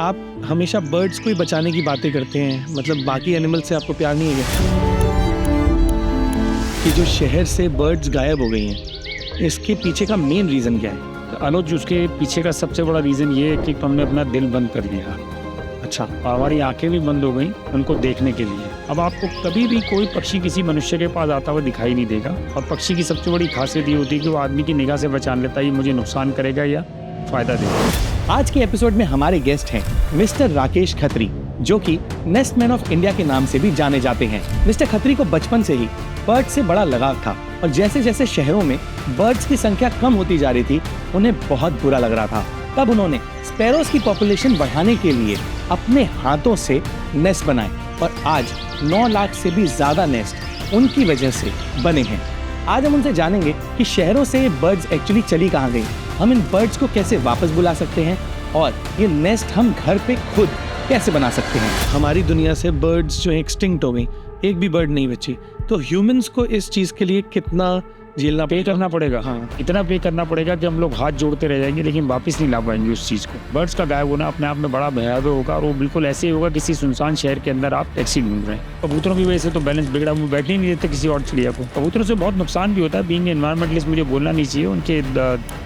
आप हमेशा बर्ड्स को ही बचाने की बातें करते हैं, मतलब बाकी एनिमल से आपको प्यार नहीं है क्या? कि जो शहर से बर्ड्स गायब हो गई हैं, इसके पीछे का मेन रीज़न क्या है? अनुज, उसके पीछे का सबसे बड़ा रीज़न ये है कि हमने अपना दिल बंद कर दिया। अच्छा, और हमारी आंखें भी बंद हो गई उनको देखने के लिए। अब आपको कभी भी कोई पक्षी किसी मनुष्य के पास आता हुआ दिखाई नहीं देगा। और पक्षी की सबसे बड़ी खासियत ये होती है कि वो आदमी की निगाह से पहचान लेता है ये मुझे नुकसान करेगा या फ़ायदा देगा। आज के एपिसोड में हमारे गेस्ट हैं मिस्टर राकेश खत्री, जो कि नेस्टमैन ऑफ इंडिया के नाम से भी जाने जाते हैं। मिस्टर खत्री को बचपन से ही बर्ड से बड़ा लगाव था और जैसे जैसे शहरों में बर्ड्स की संख्या कम होती जा रही थी, उन्हें बहुत बुरा लग रहा था। तब उन्होंने स्पैरोज की पॉपुलेशन बढ़ाने के लिए अपने हाथों से नेस्ट बनाए और आज 9 लाख से भी ज्यादा नेस्ट उनकी वजह से बने हैं। आज हम उनसे जानेंगे कि शहरों से बर्ड्स एक्चुअली चली कहाँ गई, हम इन बर्ड्स को कैसे वापस बुला सकते हैं और ये नेस्ट हम घर पे खुद कैसे बना सकते हैं। हमारी दुनिया से बर्ड्स जो एक्सटिंक्ट हो गई, एक भी बर्ड नहीं बची, तो ह्यूमंस को इस चीज़ के लिए कितना झेलना पे करना पड़ेगा। हाँ, इतना पे करना पड़ेगा कि हम लोग हाथ जोड़ते रह जाएंगे लेकिन वापस नहीं ला पाएंगे उस चीज़ को। बर्ड्स का गायब होना अपने आप में बड़ा भयावह होगा और वो बिल्कुल ऐसे ही होगा किसी सुनसान शहर के अंदर आप टैक्सी ढूंढ रहे हैं। कबूतरों की वजह से तो बैलेंस बिगड़ा, वो बैठने नहीं देते किसी और चिड़िया को। कबूतरों से बहुत नुकसान भी होता है। बीइंग एनवायरमेंटलिस्ट मुझे बोलना नहीं चाहिए, उनके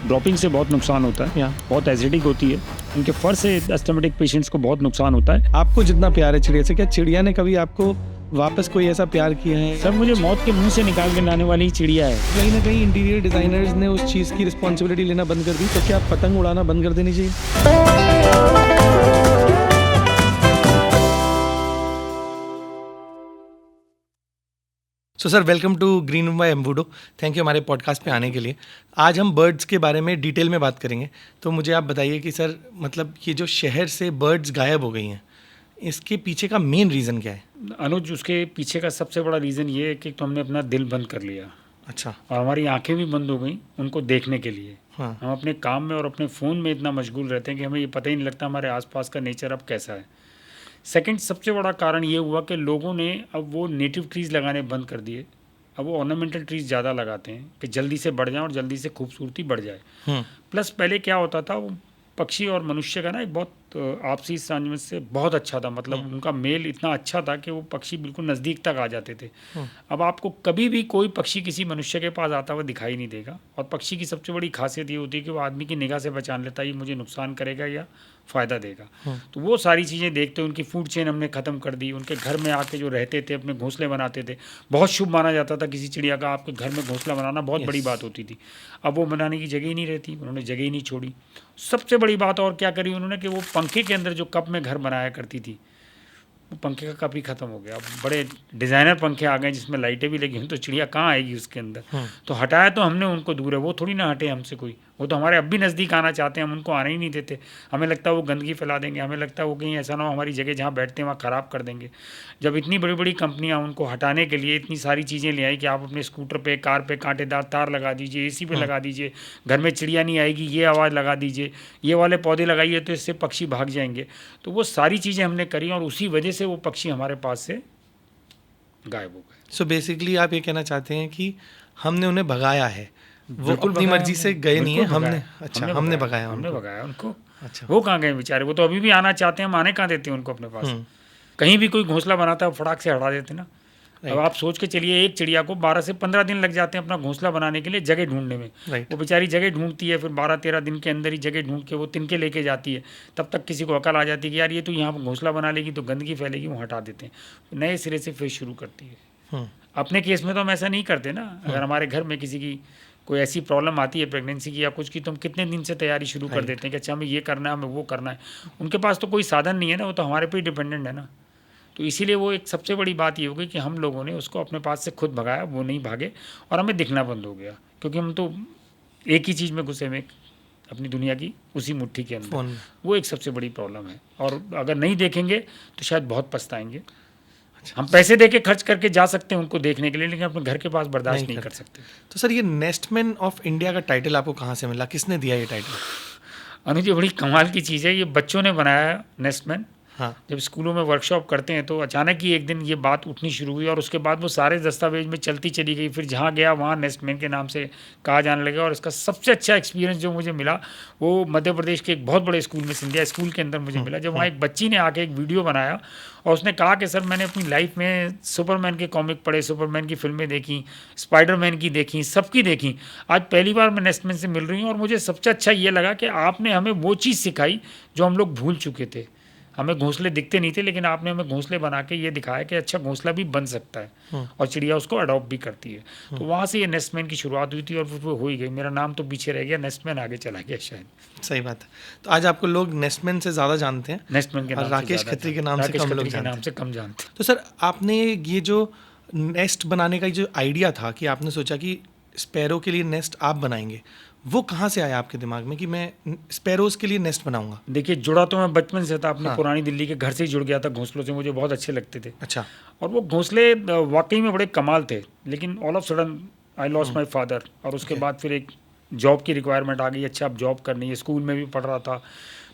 ड्रॉपिंग से बहुत नुकसान होता है, बहुत एसिडिक होती है, उनके फर से अस्थमेटिक पेशेंट्स को बहुत नुकसान होता है। आपको जितना प्यार है चिड़िया से, क्या चिड़िया ने कभी आपको वापस कोई ऐसा प्यार किया है? सर, मुझे मौत के मुंह से निकाल के लाने वाली चिड़िया है। कहीं ना कहीं इंटीरियर डिजाइनर्स ने उस चीज़ की रिस्पॉन्सिबिलिटी लेना बंद कर दी, तो क्या पतंग उड़ाना बंद कर देनी चाहिए? So sir, welcome to green room by एम्बूडो। थैंक यू हमारे पॉडकास्ट पे आने के लिए। आज हम बर्ड्स के बारे में डिटेल में बात करेंगे। तो मुझे आप बताइए कि सर, मतलब ये जो शहर से बर्ड्स गायब हो गई हैं, इसके पीछे का मेन रीज़न क्या है? अनुज, उसके पीछे का सबसे बड़ा रीज़न ये है कि तो हमने अपना दिल बंद कर लिया। अच्छा। और हमारी आंखें भी बंद हो गई उनको देखने के लिए। हाँ। हम अपने काम में और अपने फ़ोन में इतना मशगूल रहते हैं कि हमें ये पता ही नहीं लगता हमारे आसपास का नेचर अब कैसा है। सेकंड सबसे बड़ा कारण ये हुआ कि लोगों ने अब वो नेटिव ट्रीज़ लगाने बंद कर दिए। अब वो ऑर्नामेंटल ट्रीज़ ज़्यादा लगाते हैं कि जल्दी से बढ़ जाए और जल्दी से खूबसूरती बढ़ जाए। प्लस पहले क्या होता था, वो पक्षी और मनुष्य का ना एक बहुत आपसी सामंजस्य से बहुत अच्छा था, मतलब उनका मेल इतना अच्छा था कि वो पक्षी बिल्कुल नज़दीक तक आ जाते थे। अब आपको कभी भी कोई पक्षी किसी मनुष्य के पास आता हुआ दिखाई नहीं देगा। और पक्षी की सबसे बड़ी खासियत ये होती है कि वो आदमी की निगाह से पहचान लेता है ये मुझे नुकसान करेगा या फ़ायदा देगा। तो वो सारी चीज़ें देखते उनकी फूड चेन हमने ख़त्म कर दी। उनके घर में आके जो रहते थे, अपने घोंसले बनाते थे। बहुत शुभ माना जाता था किसी चिड़िया का आपके घर में घोंसला बनाना, बहुत बड़ी बात होती थी। अब वो बनाने की जगह ही नहीं रहती, उन्होंने जगह ही नहीं छोड़ी। सबसे बड़ी बात और क्या करी उन्होंने कि वो पंखे के अंदर जो कप में घर बनाया करती थी, वो पंखे का कप ही ख़त्म हो गया। अब बड़े डिज़ाइनर पंखे आ गए जिसमें लाइटें भी लगी हैं, तो चिड़िया कहाँ आएगी उसके अंदर। तो हटाया तो हमने उनको दूर है, वो थोड़ी ना हटे हमसे कोई। वो तो हमारे अब भी नज़दीक आना चाहते हैं, हम उनको आने ही नहीं देते। हमें लगता है वो गंदगी फैला देंगे, हमें लगता है वो कहीं ऐसा ना हो हमारी जगह जहाँ बैठते हैं वहाँ ख़राब कर देंगे। जब इतनी बड़ी बड़ी कंपनियाँ उनको हटाने के लिए इतनी सारी चीज़ें ले आई कि आप अपने स्कूटर पे, कार पे कांटेदार तार लगा दीजिए, AC पे लगा दीजिए, घर में चिड़िया नहीं आएगी, ये आवाज़ लगा दीजिए, ये वाले पौधे लगाइए तो इससे पक्षी भाग जाएंगे। तो वो सारी चीज़ें हमने करी और उसी वजह से वो पक्षी हमारे पास से गायब हो गए। सो बेसिकली आप ये कहना चाहते हैं कि हमने उन्हें भगाया है, वो अपनी मर्जी से गए नहीं है, हमने भगाया उनको। अच्छा, वो कहाँ गए बेचारे, वो तो अभी भी आना चाहते हैं, हम आने कहाँ देते हैं उनको अपने पास। कहीं भी कोई घोंसला बनाता है फटाक से हटा देते ना। अब आप सोच के चलिए, एक चिड़िया को 12 से 15 दिन लग जाते हैं अपना घोंसला बनाने के लिए, जगह ढूंढने में। वो बेचारी जगह ढूंढती है, फिर 12-13 दिन के अंदर ही जगह ढूंढ के वो तिनके लेके जाती है। तब तक किसी को अकल आ जाती है कि यार ये तो यहाँ पर घोंसला बना लेगी तो गंदगी फैलेगी, वो हटा देते हैं, नए सिरे से फिर शुरू करती है। अपने केस में तो हम ऐसा नहीं करते ना। अगर हमारे घर में किसी की कोई ऐसी प्रॉब्लम आती है प्रेगनेंसी की या कुछ की, तो हम कितने दिन से तैयारी शुरू कर देते हैं कि अच्छा हमें ये करना है, हमें वो करना है। उनके पास तो कोई साधन नहीं है ना, वो तो हमारे पे ही डिपेंडेंट है ना। तो इसीलिए वो एक सबसे बड़ी बात ये हो गई कि हम लोगों ने उसको अपने पास से खुद भगाया, वो नहीं भागे और हमें दिखना बंद हो गया, क्योंकि हम तो एक ही चीज़ में घुसे हुए अपनी दुनिया की उसी मुट्ठी के अंदर। वो एक सबसे बड़ी प्रॉब्लम है और अगर नहीं देखेंगे तो शायद बहुत पछताएंगे। हम पैसे देके खर्च करके जा सकते हैं उनको देखने के लिए, लेकिन अपने घर के पास बर्दाश्त नहीं कर सकते। तो सर, ये नेस्टमैन ऑफ इंडिया का टाइटल आपको कहाँ से मिला, किसने दिया ये टाइटल? अनुज, ये बड़ी कमाल की चीज़ है, ये बच्चों ने बनाया नेस्टमैन। हाँ। जब स्कूलों में वर्कशॉप करते हैं तो अचानक ही एक दिन ये बात उठनी शुरू हुई और उसके बाद वो सारे दस्तावेज में चलती चली गई। फिर जहाँ गया वहाँ नेस्टमैन के नाम से कहा जाने लगा। और इसका सबसे अच्छा एक्सपीरियंस जो मुझे मिला वो मध्य प्रदेश के एक बहुत बड़े स्कूल में, सिंधिया स्कूल के अंदर मुझे मिला, जब वहाँ एक बच्ची ने आके एक वीडियो बनाया और उसने कहा कि सर मैंने अपनी लाइफ में सुपरमैन के कॉमिक पढ़े, सुपरमैन की फिल्में देखी, स्पाइडरमैन की देखी, सबकी देखी, आज पहली बार मैं नेस्टमैन से मिल रही हूँ और मुझे सबसे अच्छा ये लगा कि आपने हमें वो चीज़ सिखाई जो हम लोग भूल चुके थे। हमें घोंसले दिखते नहीं थे, लेकिन आपने हमें घोंसले बना के ये दिखाया कि अच्छा घोंसला भी बन सकता है और चिड़िया उसको अडॉप्ट भी करती है। तो वहाँ से ये नेस्टमैन की शुरुआत हुई थी और फिर वो हो ही गई। मेरा नाम तो पीछे रह गया, नेस्टमैन आगे चला गया शायद। सही बात है। तो आज आपको लोग नेस्टमैन से ज़्यादा जानते हैं, नेस्टमैन के और नाम राकेश से खत्री के नाम से कम लोग जानते नाम से कम जानते। तो सर आपने ये जो नेस्ट बनाने का जो आइडिया था कि आपने सोचा कि स्पैरो के लिए नेस्ट आप बनाएंगे, वो कहाँ से आया आपके दिमाग में कि मैं स्पैरोज के लिए नेस्ट बनाऊंगा? देखिए, जुड़ा तो मैं बचपन से था, अपने हाँ। पुरानी दिल्ली के घर से ही जुड़ गया था घोंसलों से, मुझे बहुत अच्छे लगते थे। अच्छा। और वो घोंसले वाकई में बड़े कमाल थे। लेकिन all of sudden I lost my father और उसके बाद फिर एक जॉब की रिक्वायरमेंट आ गई। अच्छा, अब जॉब करनी है, स्कूल में भी पढ़ रहा था।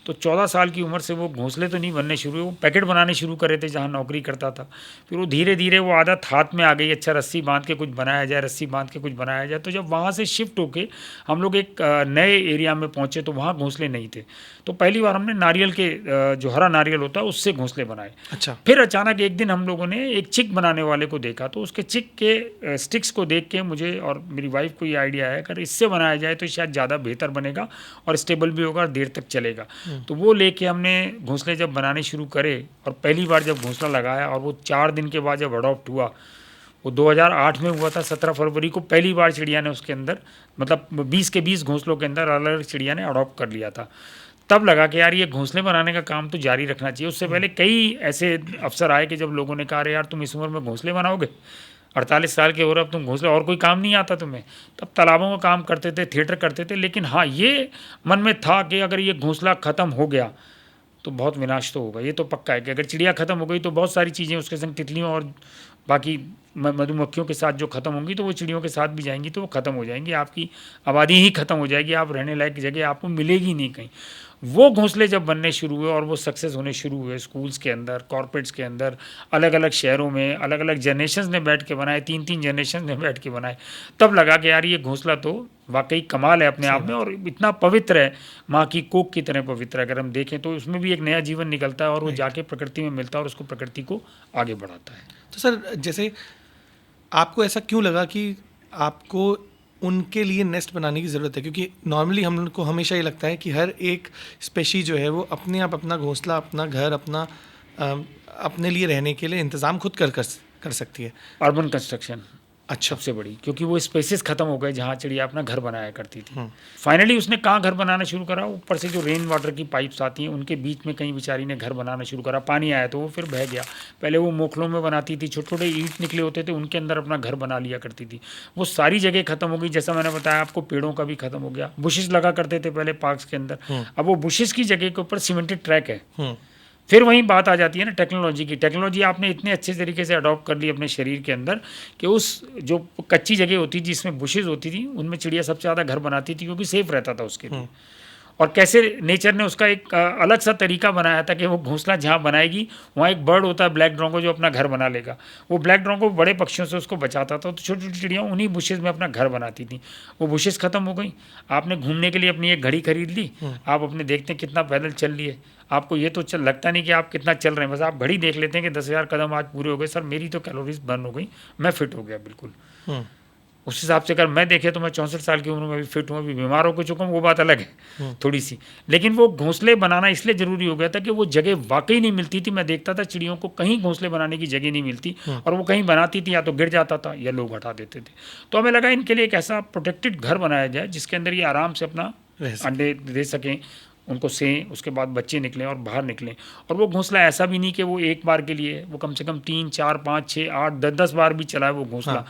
तो 14 साल की उम्र से वो घोंसले तो नहीं बनने शुरू हुए, वो पैकेट बनाने शुरू करे थे जहाँ नौकरी करता था। फिर वो धीरे धीरे वो आदत हाथ में आ गई, अच्छा रस्सी बांध के कुछ बनाया जाए, रस्सी बांध के कुछ बनाया जाए। तो जब वहाँ से शिफ्ट होके हम लोग एक नए एरिया में पहुँचे तो वहाँ घोंसले नहीं थे। तो पहली बार हमने नारियल के जो हरा नारियल होता है उससे घोंसले बनाए। अच्छा। फिर अचानक एक दिन हम लोगों ने एक चिक बनाने वाले को देखा, तो उसके चिक के स्टिक्स को देख के मुझे और मेरी वाइफ को ये आइडिया आया, अगर इससे बनाया जाए तो शायद ज़्यादा बेहतर बनेगा और स्टेबल भी होगा और देर तक चलेगा। तो वो लेके हमने घोंसले जब बनाने शुरू करे और पहली बार जब घोंसला लगाया और वो 4 दिन के बाद जब अडॉप्ट हुआ, वो 2008 में हुआ था। 17 फरवरी को पहली बार चिड़िया ने उसके अंदर, मतलब 20 के 20 घोंसलों के अंदर अलग अलग चिड़िया ने अडॉप्ट कर लिया था। तब लगा कि यार ये घोंसले बनाने का काम तो जारी रखना चाहिए। उससे पहले कई ऐसे अवसर आए कि जब लोगों ने कहा अरे यार तुम इस उम्र में घोंसले बनाओगे, 48 साल के हो रहे अब तुम घोंसले, और कोई काम नहीं आता तुम्हें। तब तालाबों में काम करते थे, थिएटर करते थे। लेकिन हाँ, ये मन में था कि अगर ये घोंसला ख़त्म हो गया तो बहुत विनाश तो होगा। ये तो पक्का है कि अगर चिड़िया ख़त्म हो गई तो बहुत सारी चीज़ें उसके संग, तितलियों और बाकी मधुमक्खियों के साथ जो ख़त्म होंगी तो वो चिड़ियों के साथ भी जाएंगी, तो वो ख़त्म हो जाएंगी। आपकी आबादी ही ख़त्म हो जाएगी, आप रहने लायक जगह आपको मिलेगी नहीं कहीं। वो घोंसले जब बनने शुरू हुए और वो सक्सेस होने शुरू हुए स्कूल्स के अंदर, कॉर्पोरेट्स के अंदर, अलग अलग शहरों में अलग अलग जनरेशन्स ने बैठ के बनाए, 3-3 जनरेशन ने बैठ के बनाए, तब लगा कि यार ये घोंसला तो वाकई कमाल है अपने आप में और इतना पवित्र है, माँ की कोख की तरह पवित्र है। अगर हम देखें तो उसमें भी एक नया जीवन निकलता है और वो जाके प्रकृति में मिलता है और उसको प्रकृति को आगे बढ़ाता है। तो सर जैसे आपको ऐसा क्यों लगा कि आपको उनके लिए नेस्ट बनाने की ज़रूरत है? क्योंकि नॉर्मली हम लोग को हमेशा ये लगता है कि हर एक स्पेशी जो है वो अपने आप अपना घोंसला, अपना घर, अपना अपने लिए रहने के लिए इंतज़ाम खुद कर सकती है। अर्बन कंस्ट्रक्शन अच्छा। सबसे बड़ी, क्योंकि वो स्पेसेस खत्म हो गए जहाँ चिड़िया अपना घर बनाया करती थी। फाइनली उसने कहाँ घर बनाना शुरू करा, ऊपर से जो रेन वाटर की पाइप्स आती हैं उनके बीच में कहीं बेचारी ने घर बनाना शुरू करा। पानी आया तो वो फिर बह गया। पहले वो मोखलों में बनाती थी, छोटे छोटे ईंट निकले होते थे, उनके अंदर अपना घर बना लिया करती थी। वो सारी जगह खत्म हो गई। जैसा मैंने बताया आपको, पेड़ों का भी खत्म हो गया। बुशेस लगा करते थे पहले पार्क्स के अंदर, अब वो बुशेस की जगह के ऊपर सीमेंटेड ट्रैक है। फिर वहीं बात आ जाती है ना टेक्नोलॉजी की। टेक्नोलॉजी आपने इतने अच्छे तरीके से अडॉप्ट कर ली अपने शरीर के अंदर कि उस जो कच्ची जगह होती जिसमें बुशेज होती थी उनमें चिड़िया सबसे ज़्यादा घर बनाती थी, क्योंकि सेफ रहता था उसके लिए। और कैसे नेचर ने उसका एक अलग सा तरीका बनाया था कि वो घोंसला जहाँ बनाएगी वहाँ एक बर्ड होता है ब्लैक ड्रोंगो जो अपना घर बना लेगा। वो ब्लैक ड्रोंगो बड़े पक्षियों से उसको बचाता था, तो छोटी छोटी चिड़ियाँ उन्हीं बुशेज में अपना घर बनाती थी। वो बुशेज खत्म हो गई। आपने घूमने के लिए अपनी एक घड़ी खरीद ली, आप अपने देखते हैं कितना पैदल चल लिए। आपको ये तो लगता नहीं कि आप कितना चल रहे हैं, बस आप घड़ी देख लेते हैं कि 10,000 कदम आज पूरे हो गए। सर मेरी तो कैलोरीज बर्न हो गई, मैं फिट हो गया बिल्कुल। उस हिसाब से अगर मैं देखे तो मैं 64 साल की उम्र में भी फिट हूँ, अभी बीमार हो चुका हूँ, वो बात अलग है थोड़ी सी। लेकिन वो घोंसले बनाना इसलिए ज़रूरी हो गया था कि वो जगह वाकई नहीं मिलती थी। मैं देखता था चिड़ियों को कहीं घोंसले बनाने की जगह नहीं मिलती, और वो कहीं बनाती थी या तो गिर जाता था या लोग हटा देते थे। तो हमें लगा इनके लिए एक ऐसा प्रोटेक्टेड घर बनाया जाए जिसके अंदर ये आराम से अपना अंडे दे सकें, उनको सें, उसके बाद बच्चे निकलें और बाहर निकलें। और वो घोंसला ऐसा भी नहीं कि वो एक बार के लिए, वो कम से कम 3, 4, 5, 6, 8, 10 बार भी चला है वो घोंसला।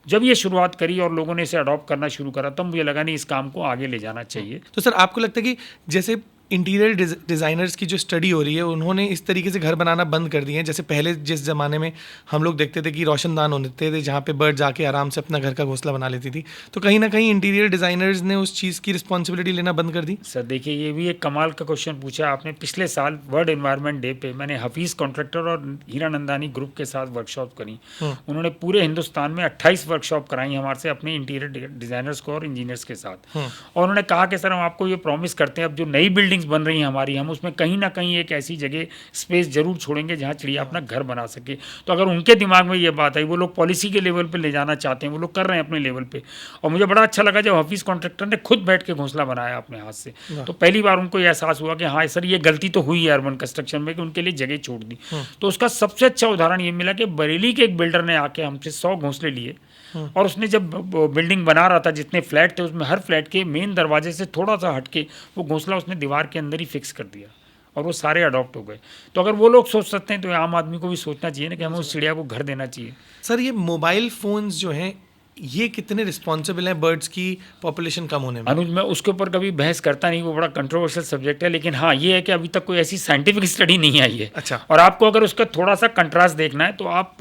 जब ये शुरुआत करी और लोगों ने इसे अडॉप्ट करना शुरू करा, तब मुझे लगा नहीं इस काम को आगे ले जाना चाहिए। तो सर आपको लगता है कि जैसे इंटीरियर डिज़ाइनर्स की जो स्टडी हो रही है उन्होंने इस तरीके से घर बनाना बंद कर दिए हैं। जैसे पहले जिस ज़माने में हम लोग देखते थे कि रोशनदान होते थे जहाँ पे बर्ड जाके आराम से अपना घर का घोंसला बना लेती थी, तो कहीं ना कहीं इंटीरियर डिज़ाइनर्स ने उस चीज़ की रिस्पॉन्सिबिलिटी लेना बंद कर दी। सर देखिए, ये भी एक कमाल का क्वेश्चन पूछा आपने। पिछले साल वर्ल्ड एनवायरनमेंट डे पे मैंने हफीज़ कॉन्ट्रैक्टर और हीरानंदानी ग्रुप के साथ वर्कशॉप करी। उन्होंने पूरे हिंदुस्तान में 28 वर्कशॉप कराई हमारे से, अपने इंटीरियर डिज़ाइनर्स को और इंजीनियर्स के साथ। और उन्होंने कहा कि सर हम आपको ये प्रॉमिस करते हैं, अब जो नई बिल्डिंग्स बन रही हैं हमारी, हम उसमें कहीं ना कहीं एक ऐसी जगह स्पेस जरूर छोड़ेंगे जहाँ चिड़िया अपना घर बना सके। तो अगर उनके दिमाग में ये बात आई, वो लोग पॉलिसी के लेवल पे ले जाना चाहते हैं, वो लोग कर रहे हैं अपने लेवल पे। और मुझे बड़ा अच्छा लगा जब हफीज़ कॉन्ट्रैक्टर ने खुद बैठ के घोंसला बनाया अपने हाथ से। तो पहली बार उनको ये एहसास हुआ कि हाँ सर ये गलती तो हुई है अर्बन कंस्ट्रक्शन में कि उनके लिए जगह छोड़ दी। तो उसका सबसे अच्छा उदाहरण ये मिला कि बरेली के एक बिल्डर ने आके हमसे 100 घोंसले लिए, और उसने जब बिल्डिंग बना रहा था, जितने फ्लैट थे उसमें हर फ्लैट के मेन दरवाजे से थोड़ा सा हटके वो घोंसला उसने दीवार के अंदर ही फिक्स कर दिया, और वो सारे अडॉप्ट हो गए। तो अगर वो लोग सोच सकते हैं तो आम आदमी को भी सोचना चाहिए ना कि हमें उस चिड़िया को घर देना चाहिए। सर ये मोबाइल फ़ोन्स जो हैं ये कितने रिस्पॉन्सिबल हैं बर्ड्स की पॉपुलेशन कम होने में? अनुज, मैं उसके ऊपर कभी बहस करता नहीं, वो बड़ा कंट्रोवर्शियल सब्जेक्ट है, लेकिन हाँ ये है कि अभी तक कोई ऐसी साइंटिफिक स्टडी नहीं आई है। अच्छा। और आपको अगर उसका थोड़ा सा कंट्रास्ट देखना है तो आप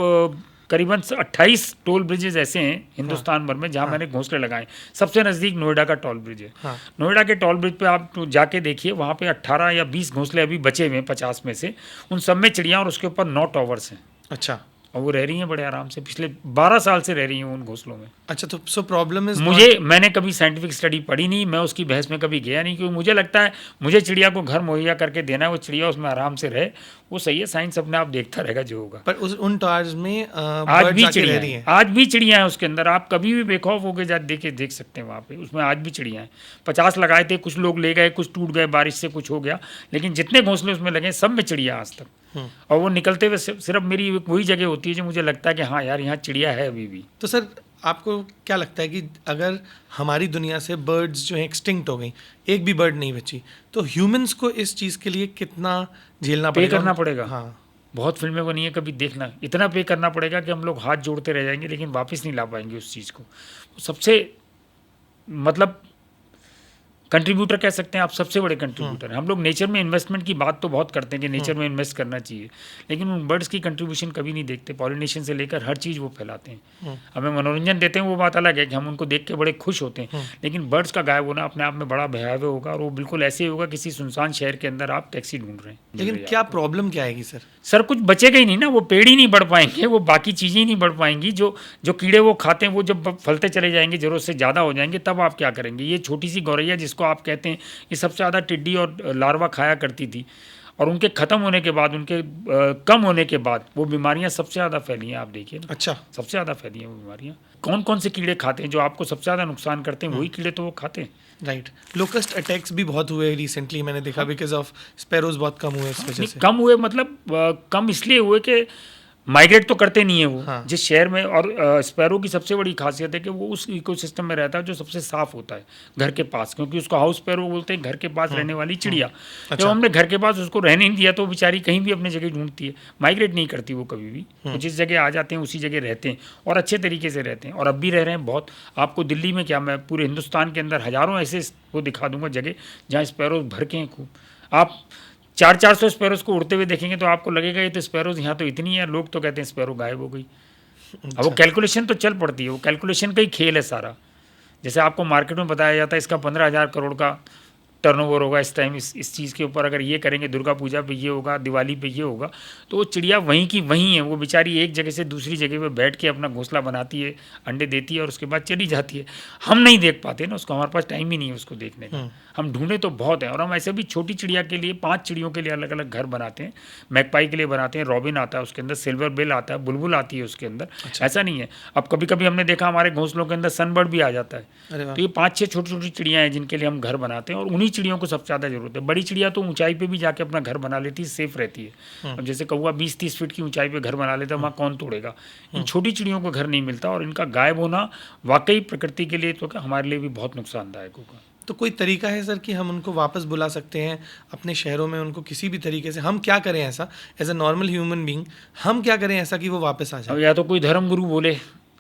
करीबन 28 टोल ब्रिजेज ऐसे हैं हिंदुस्तान भर में जहाँ मैंने घोंसले लगाए। सबसे नज़दीक नोएडा का टोल ब्रिज है। नोएडा के टोल ब्रिज पे आप जाके देखिए, वहाँ पे 18 या 20 घोंसले अभी बचे हुए हैं 50 में से। उन सब में चिड़िया, और उसके ऊपर 9 टॉवर्स हैं। अच्छा। और वो रह रही हैं बड़े आराम से, पिछले 12 साल से रह रही हैं उन घोंसलों में। अच्छा, तो सो प्रॉब्लम इज, मैंने कभी साइंटिफिक स्टडी पढ़ी नहीं, मैं उसकी बहस में कभी गया नहीं, क्योंकि मुझे लगता है मुझे चिड़िया को घर मुहैया करके देना है, वो चिड़िया उसमें आराम से रहे, वो सही है। साइंस अपने आप देखता रहेगा जो होगा। पर उन टावर्स में आज भी चिड़िया हैं, आज भी चिड़िया हैं उसके अंदर। आप कभी भी बेखौफ होकर जाके देख सकते हैं वहाँ पे, उसमें आज भी चिड़िया हैं। 50 लगाए थे, कुछ लोग ले गए, कुछ टूट गए, बारिश से कुछ हो गया, लेकिन जितने घोंसले उसमें लगे सब में चिड़िया आज तक। और वो निकलते हुए सिर्फ मेरी वही जगह होती है जो मुझे लगता है कि हाँ यार यहाँ चिड़िया है अभी भी। तो सर आपको क्या लगता है कि अगर हमारी दुनिया से बर्ड्स जो हैं एक्सटिंक्ट हो गई, एक भी बर्ड नहीं बची, तो ह्यूमंस को इस चीज़ के लिए कितना झेलना पड़ेगा? पे करना पड़ेगा। हाँ, बहुत फिल्में बनी है, कभी देखना। इतना पे करना पड़ेगा कि हम लोग हाथ जोड़ते रह जाएंगे, लेकिन वापस नहीं ला पाएंगे उस चीज़ को। सबसे मतलब कंट्रीब्यूटर कह सकते हैं आप, सबसे बड़े कंट्रीब्यूटर हैं हम लोग। नेचर में इन्वेस्टमेंट की बात तो बहुत करते हैं कि नेचर में इन्वेस्ट करना चाहिए, लेकिन उन बर्ड्स की कंट्रीब्यूशन कभी नहीं देखते। पॉलिनेशन से लेकर हर चीज़ वो फैलाते हैं, हमें मनोरंजन देते हैं, वो बात अलग है कि हम उनको देख के बड़े खुश होते हैं, लेकिन बर्ड्स का गायब होना अपने आप में बड़ा भयावह होगा, और वो बिल्कुल ऐसे ही होगा किसी सुनसान शहर के अंदर आप टैक्सी ढूंढ रहे हैं। लेकिन क्या प्रॉब्लम क्या आएगी सर? सर कुछ बचेगा ही नहीं ना, वो पेड़ ही नहीं बढ़ पाएंगे, वो बाकी चीज़ें ही नहीं बढ़ पाएंगी। जो कीड़े वो खाते हैं वो जब फलते चले जाएंगे, ज़रूरत से ज़्यादा हो जाएंगे, तब आप क्या करेंगे? ये छोटी सी गौरैया जिसको आप कहते हैं, ये सबसे ज़्यादा टिड्डी और लार्वा खाया करती थी, और उनके ख़त्म होने के बाद, उनके कम होने के बाद वो बीमारियां सबसे ज़्यादा फैली हैं। आप देखिए ना। अच्छा। सबसे ज़्यादा फैली हैं वो बीमारियां। कौन कौन से कीड़े खाते हैं जो आपको सबसे ज़्यादा नुकसान करते हैं? वही कीड़े तो वो खाते हैं। राइट। लोकस्ट अटैक्स भी बहुत हुए रिसेंटली, मैंने देखा, बिकॉज ऑफ स्पैरोज बहुत कम हुए इस वजह से। कम हुए मतलब कम इसलिए हुए कि माइग्रेट तो करते नहीं है वो। हाँ। जिस शहर में, और स्पैरो की सबसे बड़ी खासियत है कि वो उस इकोसिस्टम में रहता है जो सबसे साफ होता है घर के पास, क्योंकि उसको हाउस स्पैरो बोलते हैं, घर के पास रहने वाली चिड़िया। जब हमने घर के पास उसको रहने नहीं दिया तो बेचारी कहीं भी अपनी जगह ढूंढती है, माइग्रेट नहीं करती वो कभी भी। वो जिस जगह आ जाते हैं उसी जगह रहते हैं, और अच्छे तरीके से रहते हैं, और अब भी रह रहे हैं बहुत। आपको दिल्ली में क्या, मैं पूरे हिंदुस्तान के अंदर हज़ारों ऐसे वो दिखा दूंगा जगह जहाँ स्पैरोज भर के हैं खूब। आप 400 स्पैरोज को उड़ते हुए देखेंगे तो आपको लगेगा ये तो स्पैरोज यहाँ तो इतनी है, लोग तो कहते हैं स्पैरो गायब हो गई। अब वो कैलकुलेशन तो चल पड़ती है, वो कैलकुलेशन का ही खेल है सारा। जैसे आपको मार्केट में बताया जाता है इसका 15,000 करोड़ का टर्नओवर होगा इस टाइम, इस चीज़ के ऊपर अगर ये करेंगे, दुर्गा पूजा पे ये होगा, दिवाली पे ये होगा, तो वो चिड़िया वहीं की वहीं है। वो बेचारी एक जगह से दूसरी जगह पे बैठ के अपना घोंसला बनाती है, अंडे देती है, और उसके बाद चली जाती है। हम नहीं देख पाते ना उसको, हमारे पास टाइम ही नहीं है उसको देखने का। हम ढूंढे तो बहुत है, और हम ऐसे भी छोटी चिड़िया के लिए 5 चिड़ियों के लिए अलग अलग घर बनाते हैं। मैकपाई के लिए बनाते हैं, रॉबिन आता है उसके अंदर, सिल्वर बेल आता है, बुलबुल आती है उसके अंदर। अच्छा। ऐसा नहीं है। अब कभी कभी हमने देखा हमारे घोंसलों के अंदर सनबर्ड भी आ जाता है। तो ये 5-6 छोटी छोटी चिड़ियाँ हैं जिनके लिए हम घर बनाते हैं, और उन्हीं चिड़ियों को सबसे ज़्यादा जरूरत है। बड़ी चिड़िया तो ऊंचाई पे भी जाके अपना घर बना लेती है, सेफ रहती है। अब जैसे कौवा 20-30 फीट की ऊंचाई पे घर बना लेता है, वहाँ कौन तोड़ेगा? इन छोटी चिड़ियों को घर नहीं मिलता, और इनका गायब होना वाकई प्रकृति के लिए तो हमारे लिए भी बहुत नुकसानदायक होगा। तो कोई तरीका है सर कि हम उनको वापस बुला सकते हैं अपने शहरों में? उनको किसी भी तरीके से हम क्या करें ऐसा, as a normal human being हम क्या करें ऐसा कि वो वापस आ जाए? अब या तो कोई धर्म गुरु बोले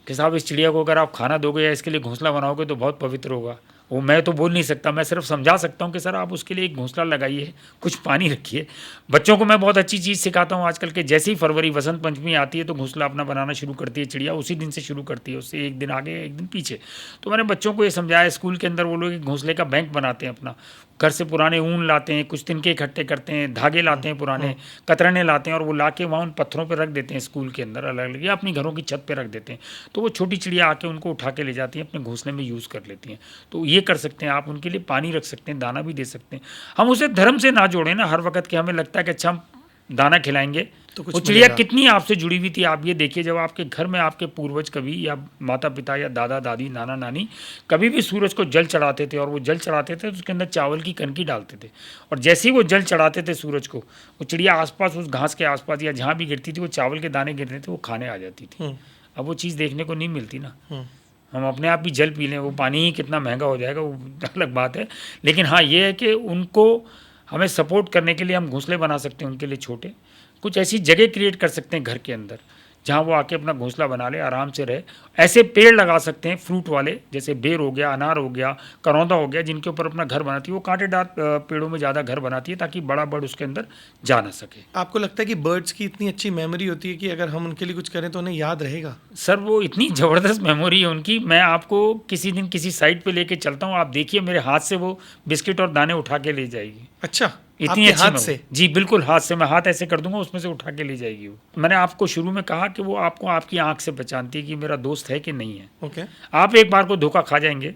कि साहब इस चिड़िया को अगर आप खाना दोगे या इसके लिए घोंसला बनाओगे तो बहुत पवित्र होगा, वो मैं तो बोल नहीं सकता, मैं सिर्फ समझा सकता हूँ कि सर आप उसके लिए एक घोंसला लगाइए, कुछ पानी रखिए। बच्चों को मैं बहुत अच्छी चीज़ सिखाता हूँ आजकल के, जैसे ही फरवरी वसंत पंचमी आती है तो घोंसला अपना बनाना शुरू करती है चिड़िया, उसी दिन से शुरू करती है, उससे एक दिन आगे एक दिन पीछे। तो मैंने बच्चों को ये समझाया, स्कूल के अंदर वो लोग एक घोंसले का बैंक बनाते हैं अपना, घर से पुराने ऊन लाते हैं, कुछ तिनके इकट्ठे करते हैं, धागे लाते हैं, पुराने कतरने लाते हैं, और वो ला के वहाँ उन पत्थरों पर रख देते हैं स्कूल के अंदर अलग अलग, या अपनी घरों की छत पर रख देते हैं। तो वो छोटी चिड़िया आके उनको उठा के ले जाती हैं, अपने घोंसले में यूज़ कर लेती हैं। तो ये कर सकते हैं आप, उनके लिए पानी रख सकते हैं, दाना भी दे सकते हैं। हम उसे धर्म से ना जोड़ें ना हर वक्त, कि हमें लगता है कि अच्छा हम दाना खिलाएंगे तो कुछ वो चिड़िया मिलेगा। कितनी आपसे जुड़ी हुई थी। आप ये देखिए, जब आपके घर में आपके पूर्वज कभी, या माता पिता या दादा दादी नाना नानी कभी भी सूरज को जल चढ़ाते थे, और वो जल चढ़ाते थे तो उसके अंदर चावल की कनकी डालते थे, और जैसे ही वो जल चढ़ाते थे सूरज को, वो चिड़िया आसपास उस घास के आसपास या जहाँ भी गिरती थी, वो चावल के दाने गिरते थे, वो खाने आ जाती थी। अब वो चीज़ देखने को नहीं मिलती ना। हम अपने आप भी जल पी लें, वो पानी ही कितना महंगा हो जाएगा, वो अलग बात है। लेकिन हाँ, ये है कि उनको हमें सपोर्ट करने के लिए हम घोंसले बना सकते हैं उनके लिए छोटे, कुछ ऐसी जगह क्रिएट कर सकते हैं घर के अंदर जहाँ वो आके अपना घोंसला बना ले, आराम से रहे। ऐसे पेड़ लगा सकते हैं फ्रूट वाले, जैसे बेर हो गया, अनार हो गया, करौंदा हो गया, जिनके ऊपर अपना घर बनाती है। वो कांटेदार पेड़ों में ज़्यादा घर बनाती है ताकि बड़ा बर्ड उसके अंदर जा ना सके। आपको लगता है कि बर्ड्स की इतनी अच्छी मेमोरी होती है कि अगर हम उनके लिए कुछ करें तो उन्हें याद रहेगा? सर वो इतनी ज़बरदस्त मेमोरी है उनकी, मैं आपको किसी दिन किसी साइट पे लेके चलता हूँ, आप देखिए मेरे हाथ से वो बिस्किट और दाने उठा के ले जाएगी। अच्छा, इतनी आपके अच्छी हाथ मेमोरी। से? जी बिल्कुल, हाथ से, मैं हाथ ऐसे कर दूंगा, उसमें से उठा के ले जाएगी वो। मैंने आपको शुरू में कहा कि वो आपको आपकी आंख से पहचानती है कि मेरा दोस्त है कि नहीं है। ओके। आप एक बार को धोखा खा जाएंगे